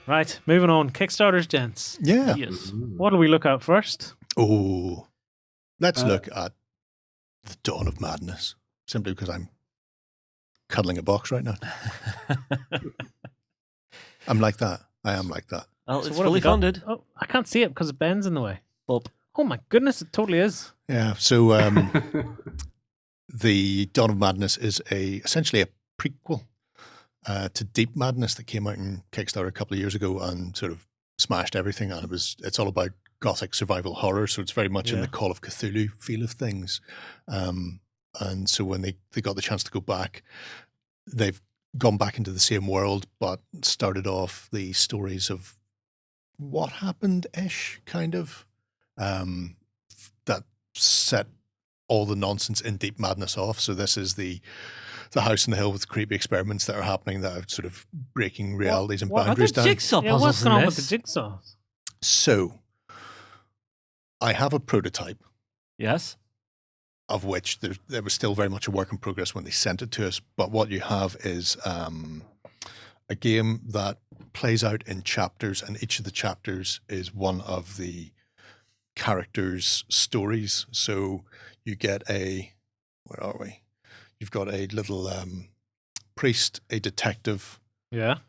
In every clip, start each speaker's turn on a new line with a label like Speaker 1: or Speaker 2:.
Speaker 1: Right, moving on. Kickstarters, gents.
Speaker 2: Yeah.
Speaker 3: Yes.
Speaker 1: What do we look at first?
Speaker 2: Oh, let's look at the Dawn of Madness, simply because I'm cuddling a box right now. I'm like that. I am like that.
Speaker 3: Well,
Speaker 1: So
Speaker 3: it's
Speaker 1: what have we
Speaker 3: fully
Speaker 1: got?
Speaker 3: funded.
Speaker 1: Oh, I can't see it because Ben's in the way.
Speaker 3: Up.
Speaker 1: Oh my goodness, it totally is.
Speaker 2: Yeah. So the Dawn of Madness is essentially a prequel to Deep Madness that came out in Kickstarter a couple of years ago and sort of smashed everything. And it's all about gothic survival horror, so it's very much in the Call of Cthulhu feel of things. And so when they got the chance to go back, they've gone back into the same world, but started off the stories of what happened-ish, kind of, that set all the nonsense in Deep Madness off. So this is the house in the hill with creepy experiments that are happening that are sort of breaking realities and boundaries down.
Speaker 3: Jigsaw
Speaker 1: Yeah,
Speaker 3: puzzles
Speaker 1: what's going
Speaker 3: in
Speaker 1: on with the
Speaker 3: this?
Speaker 1: jigsaws?
Speaker 2: So I have a prototype
Speaker 3: Yes.
Speaker 2: of which there was still very much a work in progress when they sent it to us. But what you have is a game that plays out in chapters, and each of the chapters is one of the characters' stories. So you get where are we? You've got a little priest, a detective,
Speaker 1: Yeah.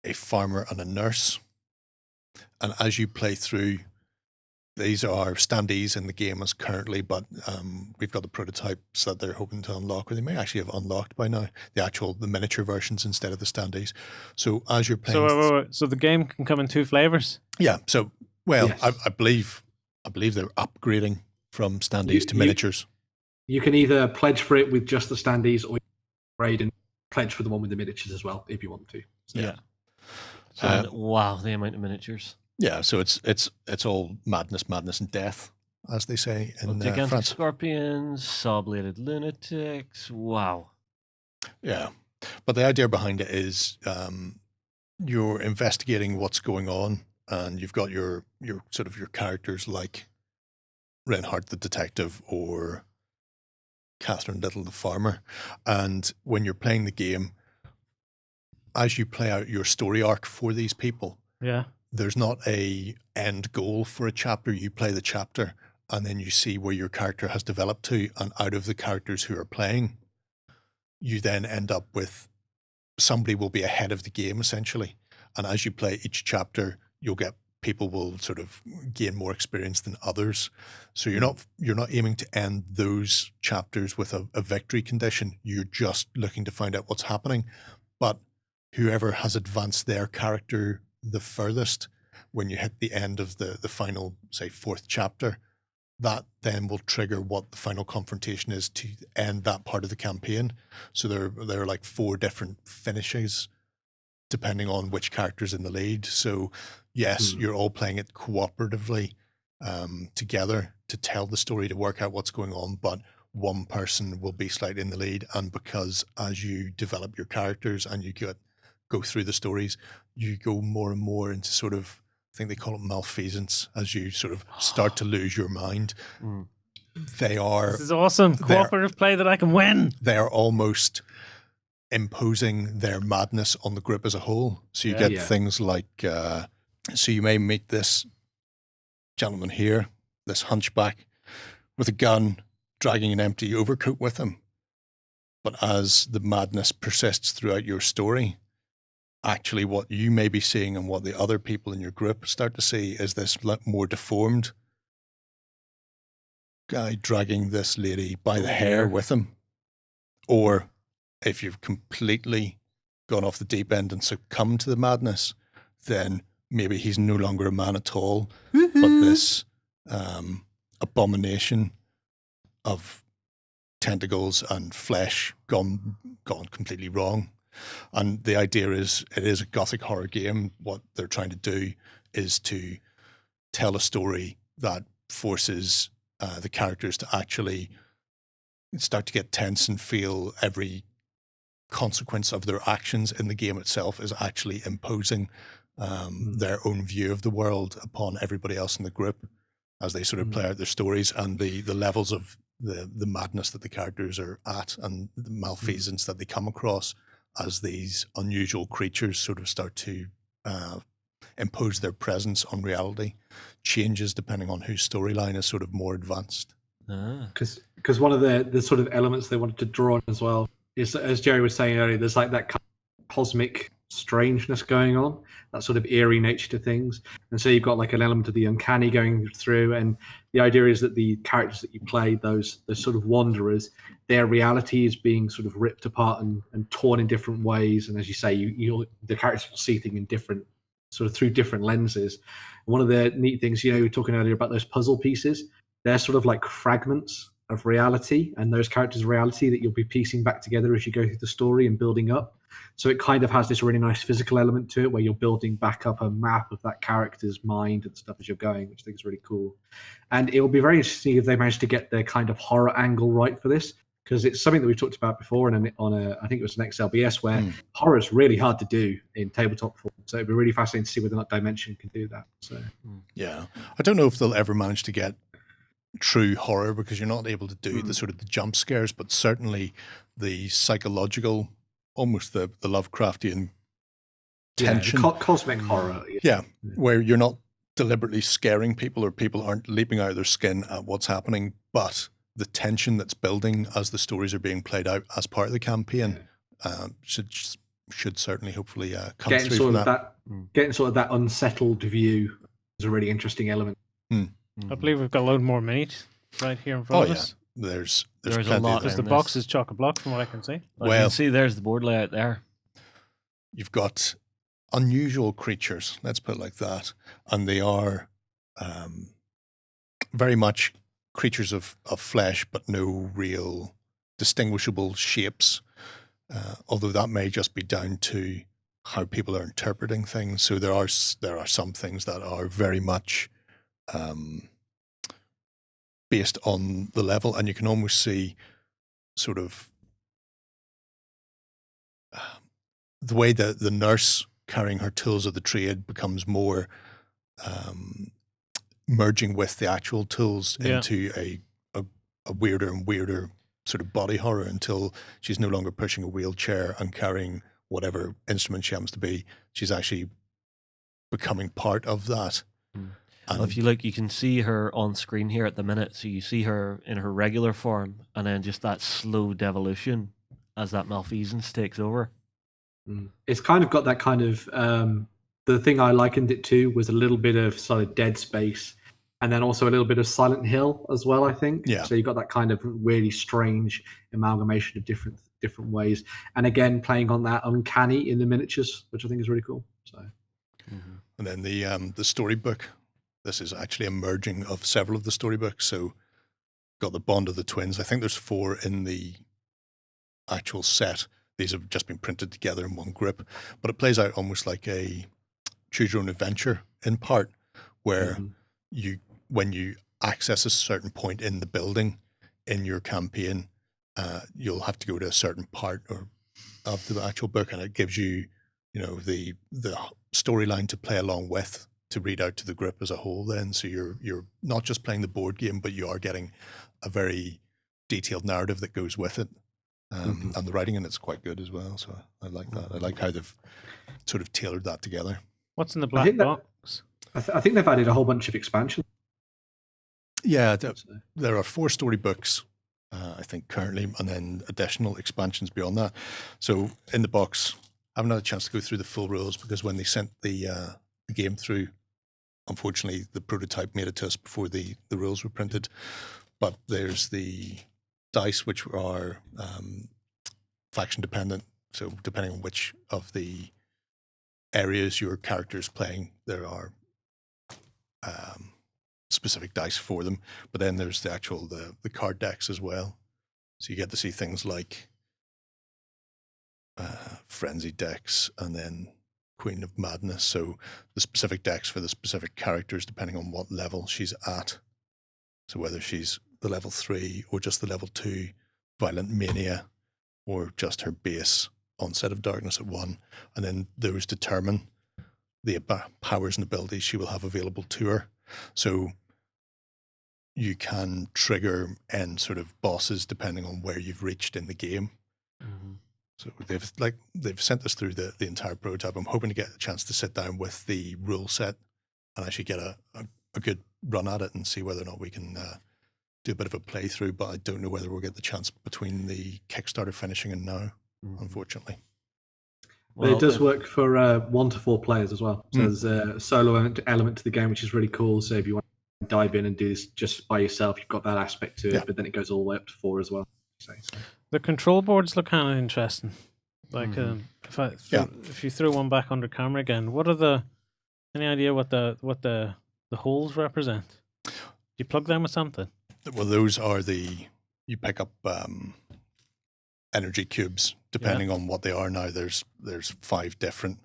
Speaker 2: a farmer, and a nurse. And as you play through, these are standees in the game as currently, but we've got the prototypes that they're hoping to unlock, or they may actually have unlocked by now, the miniature versions instead of the standees. So as you're playing...
Speaker 1: So the game can come in two flavors?
Speaker 2: Yeah, so, well,
Speaker 4: Yes.
Speaker 2: I believe they're upgrading from standees to miniatures.
Speaker 4: You can either pledge for it with just the standees, or you can upgrade and pledge for the one with the miniatures as well, if you want to. So,
Speaker 3: Yeah. And wow, the amount of miniatures.
Speaker 2: Yeah, so it's all madness, and death, as they say in
Speaker 3: Gigantic
Speaker 2: France.
Speaker 3: scorpions, saw-bladed lunatics. Wow.
Speaker 2: Yeah, but the idea behind it is you're investigating what's going on, and you've got your sort of your characters like Reinhardt the detective or Catherine Little the farmer, and when you're playing the game, as you play out your story arc for these people, there's not a end goal for a chapter. You play the chapter, and then you see where your character has developed to, and out of the characters who are playing, you then end up with somebody will be ahead of the game, essentially. And as you play each chapter, people will sort of gain more experience than others. So you're not aiming to end those chapters with a victory condition. You're just looking to find out what's happening. But whoever has advanced their character the furthest, when you hit the end of the final, say, 4th chapter, that then will trigger what the final confrontation is to end that part of the campaign. So there are like 4 different finishes depending on which character's in the lead. So yes, you're all playing it cooperatively together to tell the story, to work out what's going on, but one person will be slightly in the lead. And because as you develop your characters and you go through the stories, you go more and more into sort of, I think they call it malfeasance, as you sort of start to lose your mind. This
Speaker 1: is awesome. Cooperative play that I can win.
Speaker 2: They are almost imposing their madness on the group as a whole. So you get things like, so you may meet this gentleman here, this hunchback with a gun, dragging an empty overcoat with him. But as the madness persists throughout your story, actually what you may be seeing and what the other people in your group start to see is this more deformed guy dragging this lady by the hair with him. Or if you've completely gone off the deep end and succumbed to the madness, then maybe he's no longer a man at all, but this abomination of tentacles and flesh gone completely wrong. And the idea is, it is a gothic horror game. What they're trying to do is to tell a story that forces the characters to actually start to get tense and feel every consequence of their actions in the game itself is actually imposing their own view of the world upon everybody else in the group as they sort of play out their stories, and the levels of the madness that the characters are at and the malfeasance that they come across as these unusual creatures sort of start to impose their presence on reality changes depending on whose storyline is sort of more advanced.
Speaker 4: Because one of the sort of elements they wanted to draw on as well is, as Jerry was saying earlier, there's like that kind of cosmic strangeness going on, that sort of eerie nature to things. And so you've got like an element of the uncanny going through, and the idea is that the characters that you play, those sort of wanderers, their reality is being sort of ripped apart and torn in different ways. And as you say, the characters will see things in different sort of through different lenses. One of the neat things, we were talking earlier about those puzzle pieces. They're sort of like fragments of reality, and those characters' reality that you'll be piecing back together as you go through the story and building up. So it kind of has this really nice physical element to it, where you're building back up a map of that character's mind and stuff as you're going, which I think is really cool. And it will be very interesting if they manage to get the kind of horror angle right for this, because it's something that we talked about before on I think it was an XLBS, where horror is really hard to do in tabletop form. So it'd be really fascinating to see whether or not Dimension can do that. So
Speaker 2: yeah, I don't know if they'll ever manage to get true horror, because you're not able to do the sort of the jump scares, but certainly the psychological, almost the Lovecraftian tension,
Speaker 4: cosmic horror.
Speaker 2: Yeah, where you're not deliberately scaring people, or people aren't leaping out of their skin at what's happening, but the tension that's building as the stories are being played out as part of the campaign should certainly, hopefully, come
Speaker 4: getting
Speaker 2: through
Speaker 4: sort
Speaker 2: from
Speaker 4: of getting sort of that unsettled view is a really interesting element.
Speaker 1: I believe we've got a load more meat right here in front of us.
Speaker 2: There's
Speaker 3: a lot.
Speaker 1: Because the box is chock-a-block from what I can see.
Speaker 3: Well, you can see there's the board layout there.
Speaker 2: You've got unusual creatures, let's put it like that, and they are very much creatures of flesh, but no real distinguishable shapes, although that may just be down to how people are interpreting things. So there are some things that are very much based on the level, and you can almost see sort of the way that the nurse carrying her tools of the trade becomes more merging with the actual tools into a weirder and weirder sort of body horror, until she's no longer pushing a wheelchair and carrying whatever instrument she happens to be. She's actually becoming part of that.
Speaker 3: Well, if you look, you can see her on screen here at the minute. So you see her in her regular form, and then just that slow devolution as that malfeasance takes over.
Speaker 4: It's kind of got that kind of the thing I likened it to was a little bit of sort of Dead Space, and then also a little bit of Silent Hill as well, I think.
Speaker 2: Yeah.
Speaker 4: So you've got that kind of really strange amalgamation of different ways, and again playing on that uncanny in the miniatures, which I think is really cool. So,
Speaker 2: and then the storybook. This is actually a merging of several of the storybooks. So, got the Bond of the Twins. I think there's 4 in the actual set. These have just been printed together in one grip, but it plays out almost like a choose your own adventure in part, where when you access a certain point in the building in your campaign, you'll have to go to a certain part of the actual book, and it gives you, the storyline to play along with, to read out to the group as a whole. Then, so you're not just playing the board game, but you are getting a very detailed narrative that goes with it. And the writing in it's quite good as well. So I like that. I like how they've sort of tailored that together.
Speaker 1: What's in the black box?
Speaker 4: I think they've added a whole bunch of expansions.
Speaker 2: Yeah, there are 4 storybooks, I think, currently, and then additional expansions beyond that. So in the box, I haven't had a chance to go through the full rules, because when they sent the game through, unfortunately, the prototype made it to us before the rules were printed. But there's the dice, which are faction dependent. So depending on which of the areas your character is playing, there are specific dice for them. But then there's the actual the card decks as well. So you get to see things like Frenzy decks, and then Queen of Madness. So the specific decks for the specific characters, depending on what level she's at. So whether she's the level 3 or just the level 2 Violent Mania, or just her base Onset of Darkness at 1. And then those determine the powers and abilities she will have available to her. So you can trigger end sort of bosses depending on where you've reached in the game. So they've sent us through the entire prototype. I'm hoping to get a chance to sit down with the rule set and actually get a good run at it and see whether or not we can do a bit of a playthrough. But I don't know whether we'll get the chance between the Kickstarter finishing and now, unfortunately.
Speaker 4: But it does work for 1 to 4 players as well. So there's a solo element to the game, which is really cool. So if you want to dive in and do this just by yourself, you've got that aspect to it. But then it goes all the way up to 4 as well. So.
Speaker 1: The control boards look kind of interesting. Like if you throw one back under camera again, what are any idea what the holes represent? Do you plug them with something?
Speaker 2: Well, those are you pick up energy cubes depending on what they are now. There's 5 different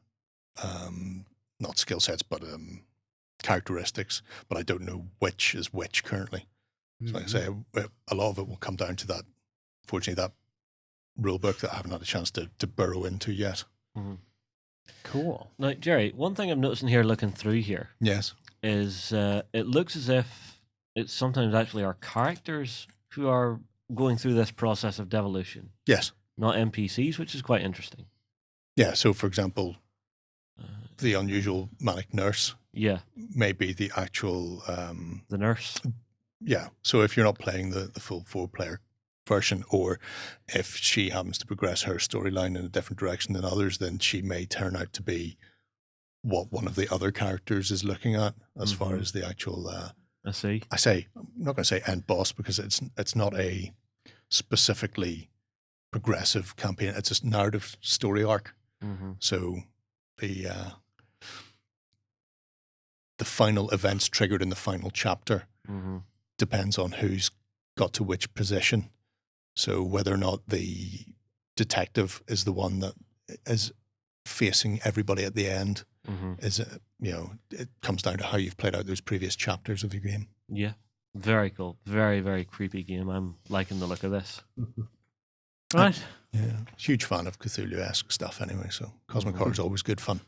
Speaker 2: not skill sets but characteristics, but I don't know which is which currently. So like I say, a lot of it will come down to that. Fortunately, that rule book that I haven't had a chance to burrow into yet.
Speaker 1: Cool.
Speaker 3: Now, Jerry, one thing I'm noticing here, looking through here,
Speaker 2: yes,
Speaker 3: is it looks as if it's sometimes actually our characters who are going through this process of devolution.
Speaker 2: Yes.
Speaker 3: Not NPCs, which is quite interesting.
Speaker 2: Yeah, so for example, the unusual manic nurse may be the actual...
Speaker 3: the nurse.
Speaker 2: Yeah, so if you're not playing the full 4-player version, or if she happens to progress her storyline in a different direction than others, then she may turn out to be what one of the other characters is looking at as far as the actual...
Speaker 3: I see.
Speaker 2: I'm not going to say end boss because it's not a specifically progressive campaign. It's a narrative story arc. So the final events triggered in the final chapter depends on who's got to which position. So whether or not the detective is the one that is facing everybody at the end is, it comes down to how you've played out those previous chapters of your game.
Speaker 3: Yeah. Very cool. Very, very creepy game. I'm liking the look of this.
Speaker 1: Right.
Speaker 2: Yeah. Huge fan of Cthulhu-esque stuff anyway, so Cosmic Horror is always good fun.